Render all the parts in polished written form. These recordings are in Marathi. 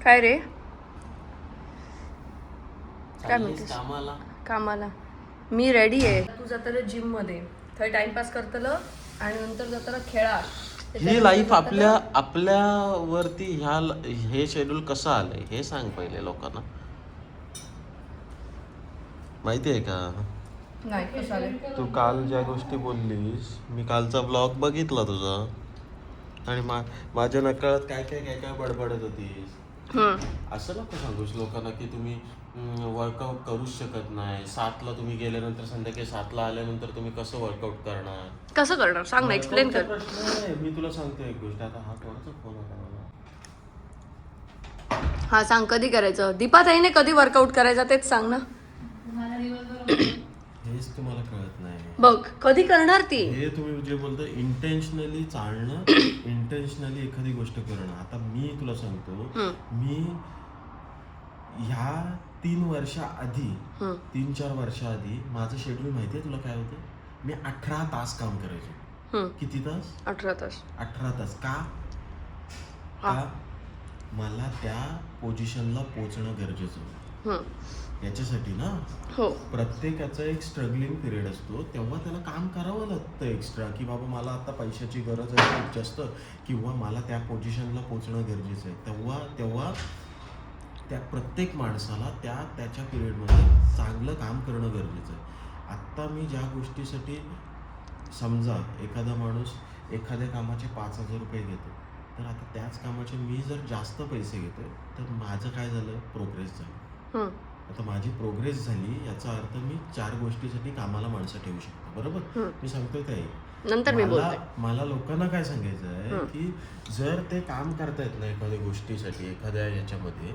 काय रे? काय म्हणतेस? कामाला मी रेडी आहे. तू जाताना जिम मध्ये थंय टाइमपास करतल आणि नंतर जाताना खेळा. ही लाईफ आपल्यावरती हे शेड्यूल कसं आलंय हे सांग पहिले लोकांना. माहिती आहे का? नाही कसं आलंय? तू काल ज्या गोष्टी बोललीस, मी कालचा ब्लॉग बघितला तुझा आणि माझ्या नकळत काय बडबडत होतीस. असं नको सांगूस लोकांना की तुम्ही वर्कआउट करूच शकत नाही. 7ला तुम्ही गेल्यानंतर संध्याकाळी 7ला आल्यानंतर तुम्ही कसं वर्कआउट करणार? कसं करणार सांग ना, एक्सप्लेन कर. प्रश्न नाही. मी तुला सांगतो एक गोष्ट. आता हा कोणाचा फोन होता मला? हा सांग, कधी करायचं? दीपाताईने कधी वर्कआउट करायचा तेच सांग ना. हेच तुम्हाला कळत नाही. बघ कधी करणार ती. हे तुम्ही जे बोलता इंटेन्शनली चालणं, इंटेन्शनली एखादी गोष्ट करणं. आता मी तुला सांगतो, मी ह्या 3 वर्षाआधी 3-4 वर्षाआधी माझं शेड्यूल माहितीये तुला काय होतं? मी 18 तास काम करायचो. किती तास? 18 तास. 18 तास. का? मला त्या पोझिशनला पोहोचणं गरजेचं होतं. याच्यासाठी ना हो, प्रत्येकाचा एक स्ट्रगलिंग पिरियड असतो, तेव्हा त्याला काम करावं लागतं एक्स्ट्रा, की बाबा मला आता पैशाची गरज आहे खूप जास्त, किंवा मला त्या पोझिशनला पोहोचणं गरजेचं आहे. तेव्हा त्या प्रत्येक माणसाला त्याच्या पिरियडमध्ये चांगलं काम करणं गरजेचं आहे. आत्ता मी ज्या गोष्टीसाठी, समजा एखादा माणूस एखाद्या कामाचे 5,000 रुपये घेतो, तर आता त्याच कामाचे मी जर जास्त पैसे घेतो तर माझं काय झालं? प्रोग्रेस झाली. आता माझी प्रोग्रेस झाली याचा अर्थ मी 4 गोष्टीसाठी कामाला माणसं ठेवू शकतो. बरोबर? मी सांगतोय ते नंतर मी बोलते. मला लोकांना काय सांगायचं आहे की जर ते काम करतायत ना एखाद्या गोष्टीसाठी, एखाद्या याच्यामध्ये,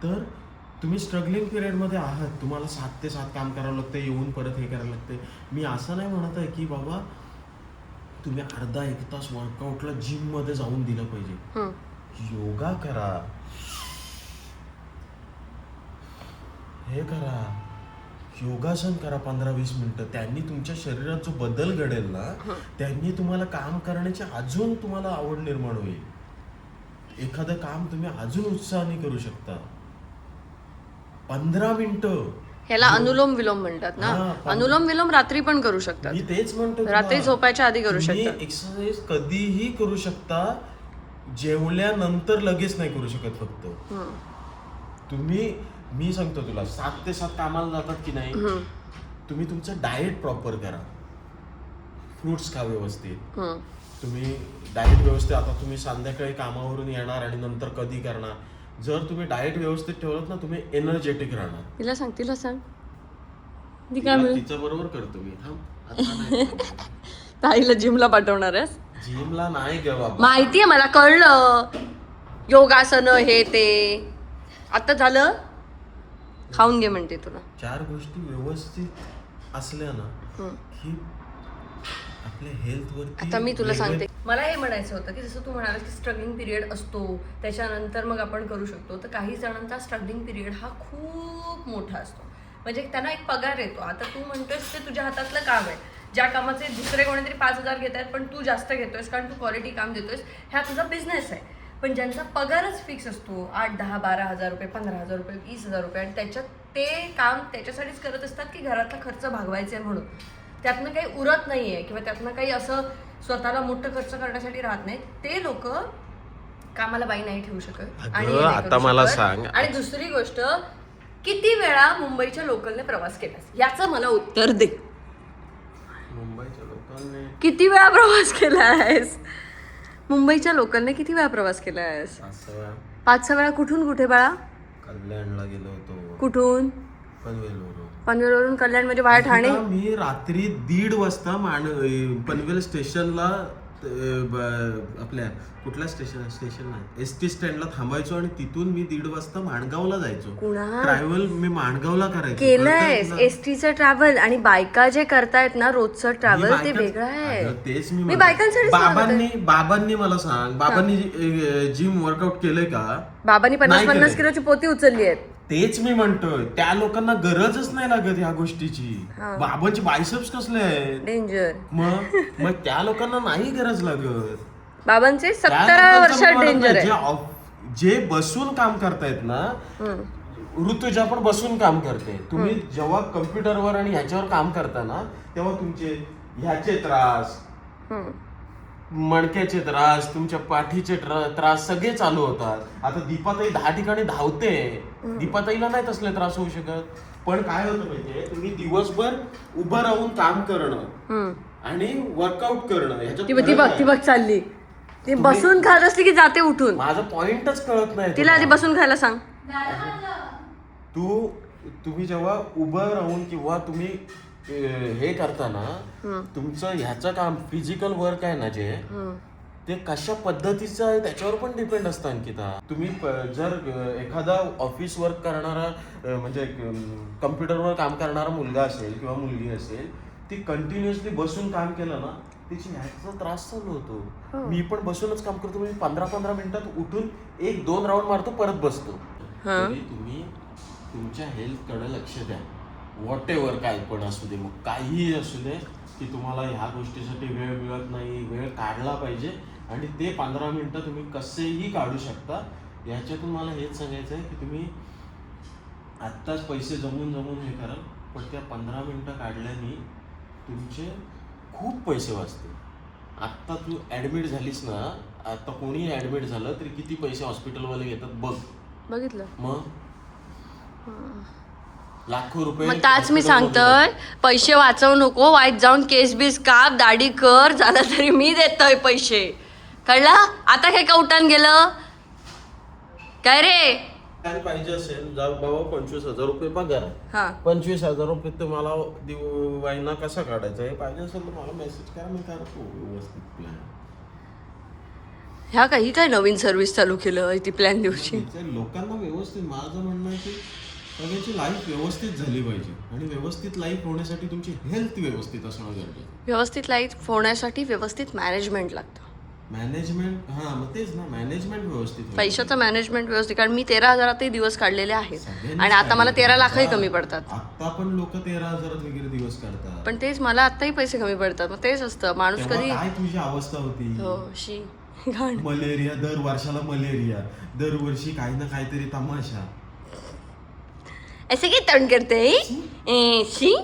तर तुम्ही स्ट्रगलिंग पिरियड मध्ये आहात, तुम्हाला 7 ते 7 काम करावं लागतं, येऊन परत हे करायला लागते. मी असं नाही म्हणत आहे की बाबा तुम्ही अर्धा 1 तास वर्कआउटला जिम मध्ये जाऊन दिलं पाहिजे. योगा करा, हे करा, योगासन करा 15-20 मिनिटं. त्यांनी तुमच्या शरीरात जो बदल घडेल ना, त्यांनी तुम्हाला काम करण्याची अजून तुम्हाला आवड निर्माण होईल. एखादं काम तुम्ही अजून उत्साहाने करू शकता. 15 मिनिटं. ह्याला अनुलोम विलोम म्हणतात ना. अनुलोम विलोम रात्री पण करू शकतात. मी तेच म्हणतो, रात्री झोपायच्या आधी करू शकतात. एक्सरसाइज कधीही करू शकता, जेवल्यानंतर लगेच नाही करू शकत. फक्त मी सांगतो तुला, 7 ते 7 कामाला जातात की नाही, तुम्ही तुमचं डाएट प्रॉपर करा. फ्रुट्स खा व्यवस्थित. तुम्ही डाएट व्यवस्थित, आता तुम्ही संध्याकाळी कामावरून येणार आणि नंतर कधी करणार, जर तुम्ही डाएट व्यवस्थित ठेवलात ना, तुम्ही एनर्जेटिक राहणार. तिला सांग तिचं बरोबर करतो मी. ताईला जिमला पाठवणार आहेस? जिमला नाही ग बाबा. माहितीये मला, कळलं. योगासन हे ते आता झालं. खाऊन घे म्हणते तुला. 4 गोष्टी व्यवस्थित असल्या ना की आपल्या हेल्थवरती. आता मी तुला सांगते, मला हे म्हणायचं होतं की जसं तू म्हणालास की स्ट्रगलिंग पिरियड असतो, त्याच्यानंतर मग आपण करू शकतो. तर काही जणांचा स्ट्रगलिंग पिरियड हा खूप मोठा असतो. म्हणजे त्यांना एक पगार येतो. आता तू म्हणतोयस ते तुझ्या हातातलं काम आहे, ज्या कामाचे दुसरे कोणीतरी 5,000 घेत आहेत पण तू जास्त घेतोयस कारण तू क्वालिटी काम देतोयस, ह्या तुझा बिझनेस आहे. पण ज्यांचा पगारच फिक्स असतो 8, 10, 12,000 रुपये, 15,000 रुपये, 20,000 रुपये, आणि त्याच्यात ते काम त्याच्यासाठीच करत असतात की घरातला खर्च भागवायचा आहे म्हणून, त्यातनं काही उरत नाहीये किंवा त्यातनं काही असं स्वतःला मोठं खर्च करण्यासाठी राहत नाहीत, ते लोक कामाला बाई नाही ठेवू शकत. आणि आता मला सांग. आणि दुसरी गोष्ट, किती वेळा मुंबईच्या लोकलने प्रवास केलास याचं मला उत्तर दे. मुंबईच्या लोकांनी किती वेळा प्रवास केला आहेस? मुंबईच्या लोकलने किती वेळा प्रवास केला आहेस? 5-6 वेळा. कुठून कुठे बाळा? कल्याणला गेलो होतो. कुठून? पनवेलवरून कल्याण म्हणजे बाहेर ठाणे. मी रात्री 1:30 वाजता पनवेल स्टेशनला, आपल्या कुठल्या स्टेशन एसटी स्टँडला थांबायचो आणि तिथून मी 1:30 वाजता माणगावला जायचो. ट्रॅव्हल मी माणगावला करायचो. केलंयस एसटीचं ट्रॅव्हल? आणि बायका जे करतायत ना रोजचं ट्रॅव्हल, ते वेगळं आहे. तेच मी बायकांसाठी. बाबांनी मला सांग, बाबांनी जिम वर्कआउट केलंय का? बाबांनी 50-50 किलोची पोती उचलली आहेत. तेच मी म्हणतोय, त्या लोकांना गरजच नाही लागत ह्या गोष्टीची. बाबांचे बायसेप्स कसले आहेत, डेंजर. मग त्या लोकांना नाही गरज लागत. बाबांचे 17 वर्षात डेंजर आहे. जे बसून काम करतायत ना, ऋतुजा पण बसून काम करते. तुम्ही जेव्हा कम्प्युटरवर आणि ह्याच्यावर काम करता ना, तेव्हा तुमचे ह्याचे त्रास, मणक्याचे त्रास, तुमच्या पाठीचे त्रास सगळे चालू होतात. आता दीपाताई 10 ठिकाणी धावते, दीपाताईला नाही तसले त्रास होऊ शकत. पण काय होतं माहितीये, तुम्ही दिवसभर उभं राहून काम करणं आणि वर्कआउट करणं ह्याच्यात ती बघ चालली, ती बसून खात असली की जाते उठून. माझं पॉइंटच कळत नाही तिला आधी बसून खायला सांग. तुम्ही जेव्हा उभं राहून किंवा तुम्ही हे करताना, तुमचं ह्याचं काम फिजिकल वर्क आहे ना जे, ते कशा पद्धतीचं आहे त्याच्यावर पण डिपेंड असतं अंकिता. तुम्ही जर एखादा ऑफिस वर्क करणारा म्हणजे कम्प्युटरवर काम करणारा मुलगा असेल किंवा मुलगी असेल, ती कंटिन्युअसली बसून काम केलं ना, तिची ह्याचा त्रास चालू होतो. मी पण बसूनच काम करतो. मी 15-15 मिनिटात उठून 1-2 राऊंड मारतो, परत बसतो. तरी तुम्ही तुमच्या हेल्थकडे लक्ष द्या. व्हॉट एव्हर काय पण असू दे, मग काहीही असू दे, की तुम्हाला ह्या गोष्टीसाठी वेळ मिळत नाही, वेळ काढला पाहिजे. आणि ते 15 मिनिटं तुम्ही कसेही काढू शकता. याच्यातून मला हेच सांगायचं आहे की तुम्ही आत्ताच पैसे जमून हे कराल, पण त्या 15 मिनिटं काढल्याने तुमचे खूप पैसे वाचतील. आत्ता तू ॲडमिट झालीस ना, आता कोणीही ॲडमिट झालं तरी किती पैसे हॉस्पिटलवाले घेतात बघ. बघितलं मग लाखो रुपये. मग त्याच मी सांगतोय, पैसे वाचवू नको, वाईट जाऊन केस बीस काप, दाढी कर, झालं तरी मी देतोय पैसे. कळलं? आता काय कवटान गेलं काय रे? काय पाहिजे असेल, जा बाबा 25,000 रुपये पगार आहे, 25,000 रुपये तुम्हाला महिना कसा काढायचा हे पाहिजे असेल तर मला मेसेज करा, मी करतो व्यवस्थित प्लॅन. ह्या काही काय नवीन सर्व्हिस चालू केलं ती प्लॅन दिवशी. लोकांना व्यवस्थित, माझं म्हणणं आहे की सगळ्याची लाईफ व्यवस्थित झाली पाहिजे. आणि व्यवस्थित लाईफ होण्यासाठी तुमची हेल्थ व्यवस्थित असणं गरजेचं. व्यवस्थित लाईफ होण्यासाठी व्यवस्थित मॅनेजमेंट लागतं. मॅनेजमेंट, हा मग तेच ना, मॅनेजमेंट व्यवस्थित, पैशाचं मॅनेजमेंट व्यवस्थित. कारण मी 13,000 दिवस काढलेले आहेत आणि आता मला 13 लाखही कमी पडतात. आता पण लोक 13,000 वगैरे दिवस काढतात. पण तेच मला आताही पैसे कमी पडतात. मग तेच असतं माणूस कधी. काय तुझी अवस्था होती? हो शी घाण. मलेरिया, दर वर्षाला मलेरिया, दरवर्षी काही ना काहीतरी तमाशा. असे काय तंड करते शी?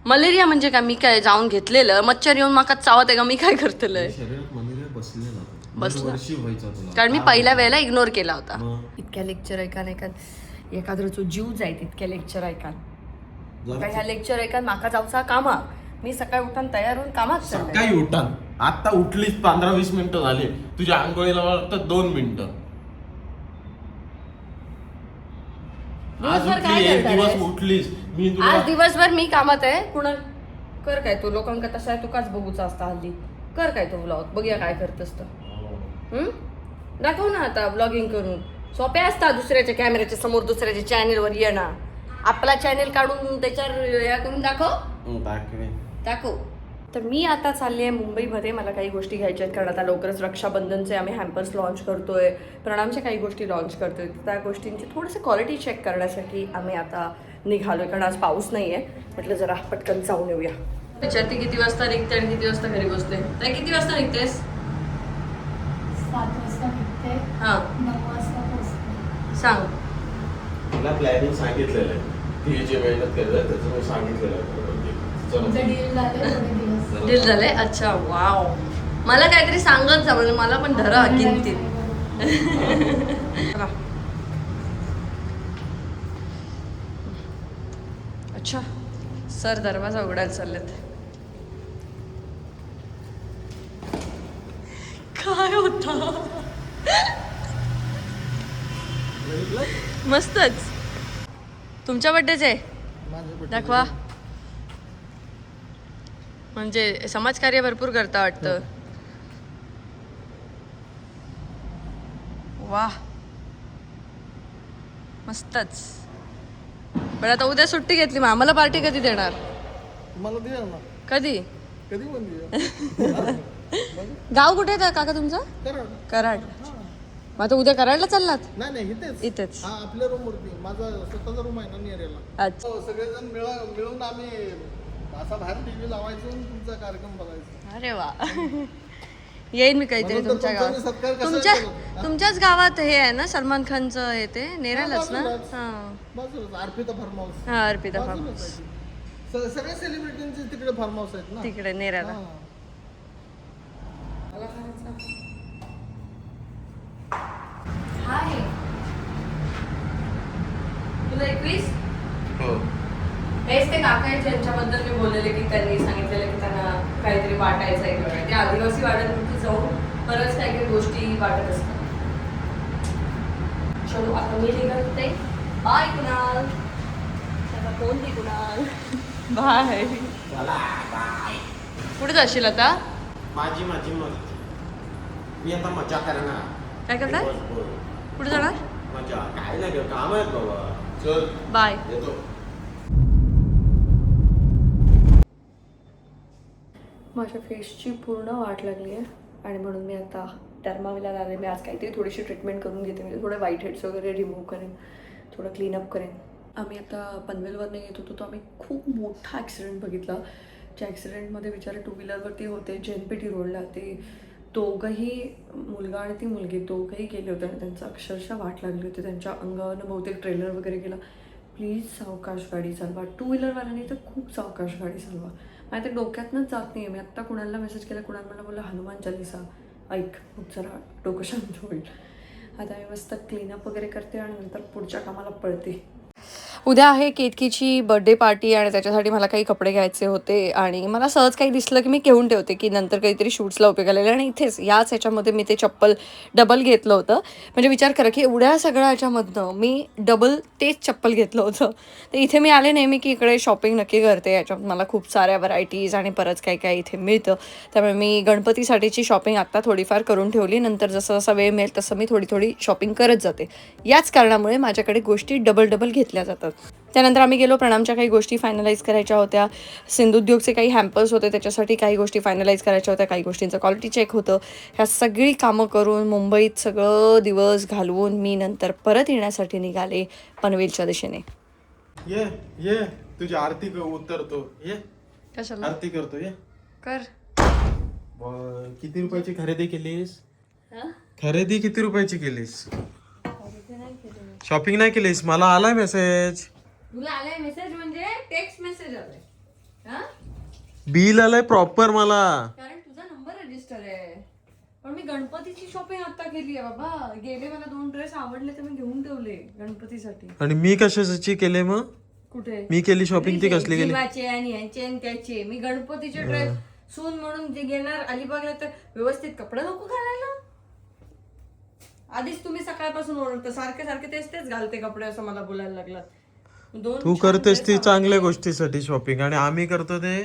मलेरिया म्हणजे काय? मी काय जाऊन घेतलेलं मच्छर येऊन माका चावत आहे का? मी काय करतलंय? शरीरात मलेरिया बसलेला बसला. व्हायचा तुला, कारण मी पहिल्या वेळेला इग्नोर केला होता. इतक्या लेक्चर ऐकान एखाद्याचो जीव जायत, इतक्या लेक्चर ऐकान. ह्या लेक्चर ऐकान माका जाऊचा कामा. मी सकाळी उठान तयार होऊन कामात चालले. सकाळी उठान, आता उठलीस 15-20 मिनिटं झाली, तुझ्या आंघोळीला मला फक्त 2 मिनिटं. आज उठली, एक दिवस उठलीस, मी आज दिवसभर मी कामात आहे. कुणा कर काय तू? लोकांका तसा आहे, तुकाच बघूचा असता हल्ली. कर काय तो ब्लॉग, बघूया काय करतस तर. दाखव ना आता ब्लॉगिंग करून. सोपे असतात दुसऱ्याच्या कॅमेऱ्याच्या समोर, दुसऱ्याच्या चॅनेलवर येणं. आपला चॅनेल काढून त्याच्यावर या करून दाखव. तर मी आता चालली आहे मुंबईमध्ये. मला काही गोष्टी घ्यायच्या आहेत, कारण आता लवकरच रक्षाबंधनचे आम्ही हॅम्पर्स लॉन्च करतोय, प्रणामच्या काही गोष्टी लॉन्च करतोय. त्या गोष्टींची थोडंसं क्वालिटी चेक करण्यासाठी आम्ही आता निघालोय, कारण आज पाऊस नाही आहे. म्हटलं जरा पटकन जाऊन येऊया. विचारते किती वाजता निघते आणि किती वाजता घरी बसते. तर किती वाजता निघतेस? 7 वाजता निघते, हां 9 वाजता पोहोचते. सांग. तिला प्लॅनिंग सांगितलेलं आहे, ती जे मेहनत केलं त्याचं मी सांगितलेलं आहे. तुमचं डील झालं थोडे दिवस. डील झाले? अच्छा, वाव. मला काहीतरी सांगत जा, म्हणजे मला पण धरा किमतीत. अच्छा, सर दरवाजा उघडायला चाललेत. काय होता? मस्तच. तुमच्या बड्डेच आहे? दाखवा. म्हणजे समाजकार्य भरपूर करता वाटतं. वा, मस्तच. पण आता उद्या सुट्टी घेतली, मग आम्हाला पार्टी कधी देणार? मला द्या ना, कधी? कधी पण द्या. गाव कुठे आहे काका तुमचं? कराड. मग आता उद्या कराडला चाललात? नाही इथेच. इथेच. हा, आपल्या रूम वरती. माझा स्वतःचा रूम आहे ना नेरेला. अच्छा. हो, सगळेजण मिळून आम्ही असा बाहेर टीव्ही लावायचो आणि तुमचा कार्यक्रम बघायचो. अरे वा. येईन मी काहीतरी म्हणून तर तुमच्या तुमचा मी सत्कार गावात. कसा केला? तुमच्याच गावात हे आहे ना सलमान खानचं हे ते नेरालाच ना. बाजूलाच. हा बाजूलाच अर्पिता फार्म हाऊस हा अर्पिता फार्म बाजूलाच आहे ती. सगळ्या सेलिब्रिटींचे तिकडे फार्म हाऊस आहेत ना. तिकडे नेराला. हा. हाय तुला 21 हो हेच ते काका आहेत ज्यांच्याबद्दल मी बोललेले की त्यांनी सांगितलेलं की त्यांना काहीतरी वाटायचं आहे किंवा ते आदिवासी वाड्यांवरती जाऊन बरंच काही काही गोष्टी वाटत असतात. चलो आता मी निघते. बाय कुणाल. त्याचा फोन दे कुणाल. बाय. कुठे जाशील आता? माझी मर्जी. मी आता मजा करणार. काय करणार? कुठे जाणार? मजा काय नाही ग, काम आहेत बाबा. चल बाय. येतो. माझ्या फेसची पूर्ण वाट लागली आहे आणि म्हणून मी आता डर्माविला आले. मी आज काहीतरी थोडीशी ट्रीटमेंट करून घेते. म्हणजे थोडे व्हाईट हेड्स वगैरे रिमूव्ह करेन, थोडं क्लीनअप करेन. आम्ही आता पनवेलवरनं येत होतो तो आम्ही खूप मोठा ॲक्सिडेंट बघितला. ज्या ॲक्सिडेंटमध्ये बिचारे टू व्हीलरवरती होते JNPT रोडला. ते दोघंही मुलगा आणि ती मुलगी दोघंही गेले होते आणि त्यांचं अक्षरशः वाट लागली होती. त्यांच्या अंगावरनं बहुतेक ट्रेलर वगैरे गेला. प्लीज सावकाश गाडी चालवा. टू व्हीलरवाल्याने तर खूप सावकाश गाडी चालवा. माझ्या ते डोक्यातनंच जात नाही आहे. मी आत्ता कुणाला मेसेज केला, कुणाला मला बोलला हनुमान चालीसा ऐक खूप जरा डोकं शांत होईल. आता मी मस्त क्लीनअप वगैरे करते आणि नंतर पुढच्या कामाला पळते. उद्या आहे केतकीची बर्थडे पार्टी आणि त्याच्यासाठी मला काही कपडे घ्यायचे होते आणि मला सहज काही दिसलं की मी घेऊन ठेवते की नंतर काहीतरी शूट्सला उपयोगाला येईल. आणि इथेच याच ह्याच्यामध्ये मी ते चप्पल डबल घेतलं होतं. म्हणजे विचार करा की एवढ्या सगळ्या ह्याच्यामधनं मी डबल तेच चप्पल घेतलं होतं. तर इथे मी आले नेहमी की इकडे शॉपिंग नक्की करते. याच्यात मला खूप साऱ्या व्हरायटीज आणि परत काय काय इथे मिळतं. त्यामुळे मी गणपतीसाठीची शॉपिंग आत्ता थोडीफार करून ठेवली. नंतर जसं जसा वेळ मिळेल तसं मी थोडी थोडी शॉपिंग करत जाते. याच कारणामुळे माझ्याकडे गोष्टी डबल घेतल्या जातात. त्यानंतर आम्ही गेलो. प्रणामच्या काही गोष्टी फायनलाईज करायच्या होत्या. सिंधुद्योगचे काही हॅम्पर्स होते त्याच्यासाठी काही गोष्टी फायनलाईज करायच्या होत्या. काही गोष्टींचं क्वालिटी चेक होतं. ह्या सगळी कामं करून मुंबईत सगळं दिवस घालवून मी नंतर परत येण्यासाठी निघाले पनवेलच्या दिशेने. ये तुझी आरती उतरतो. ये कशाला? आरती करतो. ये कर. किती रुपयाची खरेदी केलीस? खरेदी किती रुपयाची केलीस? शॉपिंग नाही केलीस? मला आलाय मेसेज. तुला आलाय मेसेज म्हणजे टेक्स्ट मेसेज आलाय. बिल आलाय प्रॉपर मला. कारण तुझा नंबर रजिस्टर आहे. पण मी गणपतीची शॉपिंग आता केली आहे बाबा. गेले मला 2 ड्रेस आवडले तर मी घेऊन ठेवले गणपतीसाठी. आणि मी कशाची केले मग? कुठे मी केली शॉपिंग ती कसली केली? जीवाचे आणि ह्याचे आणि त्याचे. मी गणपतीचे ड्रेस सून म्हणून जे घेणार अलिबागला तर व्यवस्थित कपडे नको घालायला. आधीच तुम्ही सकाळपासून ओरडता सारखे तेच घालते कपडे असं मला बोलायला लागलात. तू करतेस ती चांगल्या गोष्टीसाठी शॉपिंग आणि आम्ही करतो ते.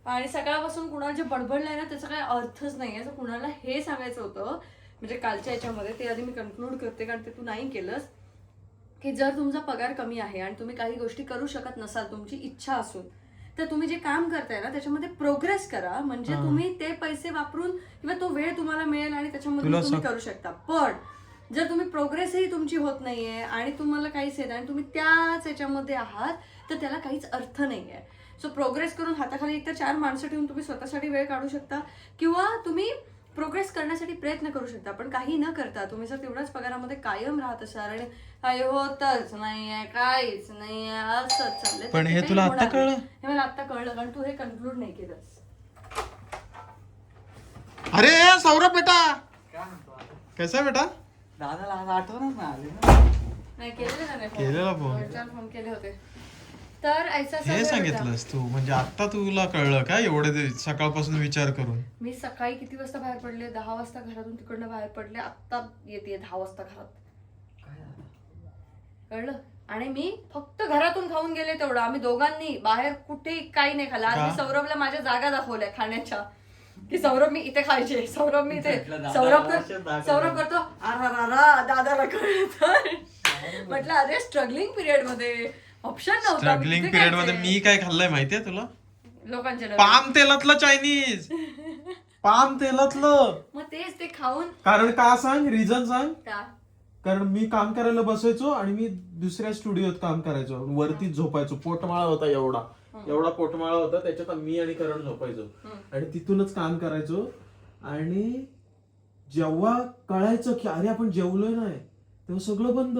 आणि सकाळपासून कुणाला जे बडबडलंय ना त्याचा काही अर्थच नाही. असं कुणाला हे सांगायचं होतं म्हणजे कालच्या याच्यामध्ये ते आधी मी कन्क्लूड करते कारण ते तू नाही केलंस की जर तुमचा पगार कमी आहे आणि तुम्ही काही गोष्टी करू शकत नसाल तुमची इच्छा असून तर तुम्ही जे काम करताय ना त्याच्यामध्ये प्रोग्रेस करा. म्हणजे तुम्ही ते पैसे वापरून किंवा तो वेळ तुम्हाला मिळेल आणि त्याच्यामध्ये तुम्ही करू शकता. पण जर तुम्ही प्रोग्रेसही तुमची होत नाहीये आणि तुम्हाला काहीच येत आणि तुम्ही त्याच याच्यामध्ये आहात तर त्याला काहीच अर्थ नाहीये. सो प्रोग्रेस करून हाताखाली एकतर 4 माणसं ठेवून तुम्ही स्वतःसाठी वेळ काढू शकता किंवा तुम्ही प्रोग्रेस करण्यासाठी प्रयत्न करू शकता. पण काही न करता तुम्ही जर तेवढ्याच पगारामध्ये कायम राहत असाल आणि काही होतच नाहीये काहीच नाहीये असंच चाललंय. पण हे तुला आता कळलं? हे मला आता कळलं कारण तू हे कन्क्लूड नाही केलंस. अरे सौरभ बेटा कैसा बेटा? दादाला आज आठवणच नाही नाही केलेलं केलेला फोन. फोन केले होते. तर हे सांगितलंस तू म्हणजे आता तुला कळलं का एवढे सकाळपासून विचार करून? मी सकाळी किती वाजता बाहेर पडले? 10 वाजता घरातून तिकडनं बाहेर पडले. आत्ता येते 10 वाजता घरात. कळलं? आणि मी फक्त घरातून खाऊन गेले तेवढं. आम्ही दोघांनी बाहेर कुठेही काही नाही खाल्लं. आज मी सौरभला माझ्या जागा दाखवल्या खाण्याच्या की सौरभ मी इथे खायचे. सौरभ मी इथे. सौरभ करतो अरा दादाला कळलं तर म्हटलं अरे स्ट्रगलिंग पिरियड मध्ये ऑप्शन नव्हता. स्ट्रगलिंग पिरियड मध्ये मी काय खाल्लंय माहितीये तुला? लोकांच्या पाम तेलातलं चायनीज. पाम तेलातलं. मग तेच ते खाऊन कारण का सांग? रिझन सांग. का? कारण मी काम करायला बसायचो आणि मी दुसऱ्या स्टुडिओत काम करायचो. वरतीच झोपायचो. पोटमाळा होता एवढा पोटमाळा होता त्याच्यात मी आणि करण झोपायचो आणि तिथूनच काम करायचो. आणि जेव्हा कळायचं की अरे आपण जेवलोय नाही तेव्हा सगळं बंद.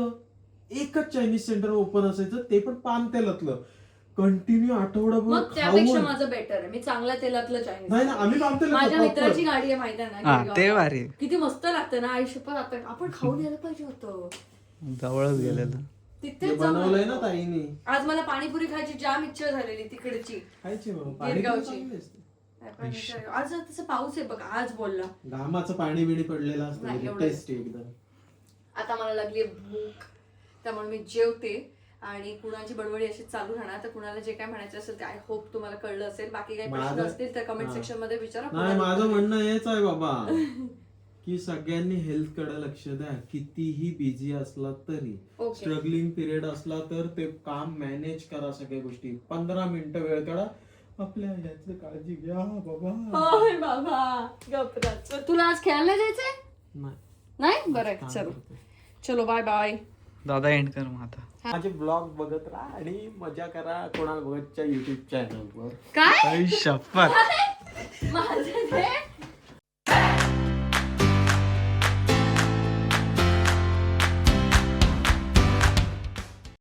एकच चायनीज सेंटर ओपन असायचं, ते पण पाम तेलातलं. कंटिन्यू आठवडाभर मग त्यापेक्षा खाऊन. माझं बेटर आहे. मी चांगल्या तेलातलं चायनीज नाही ना, आम्ही पाम तेलातलं माझ्या proper. मित्राची गाडी आहे माहिती आहे हा ना ते गिरगावला. भारी किती मस्त लागतं ना आयुष्यभर. आता आपण खाऊन यायला पाहिजे होतं जवळच गेलेलं. ते तिथेच बनवलंय ना जाऊन. ताईने. आज मला पाणीपुरी खायची जाम इच्छा झालेली तिकडची. खायची बाबा, पाणी गिरगावची. चांगली असते. आपण विचार- आज तसं पाऊस आहे बघ, आज बोलला. घामाचं पाणी बिणी पडलेलं नाही, असतं एवढं. टेस्टी एकदम. आता मला लागली भूक, त्यामुळे मी जेवते आणि कुणाची बडबडी अशी चालू राहणार. तर कुणाला जे काय म्हणायचं असेल ते आय होप तुम्हाला कळलं असेल. बाकी काही प्रश्न माझं- असतील तर कमेंट हा. सेक्शन मध्ये विचारा. नाही, माझं म्हणणं हेच आहे बाबा की सगळ्यांनी हेल्थ कडे लक्ष द्या. कितीही बिझी असला तरी, ओके. स्ट्रगलिंग पिरियड असला तर ते काम मॅनेज करा. सगळ्या गोष्टी 15 मिनिटं वेळ काढा, आपल्या ह्याची काळजी घ्या बाबा. होय बाबा गपराच. तुला आज खेळायला जायचंय? नाही, नाही बरं काम चलो करतोय. चलो बाय बाय. दादा एंड कर मग आता. माझे ब्लॉग बघत राहा आणि मजा करा कोणाला बघतच्या युट्यूब चॅनलवर. काय आई शपथ. माझं ते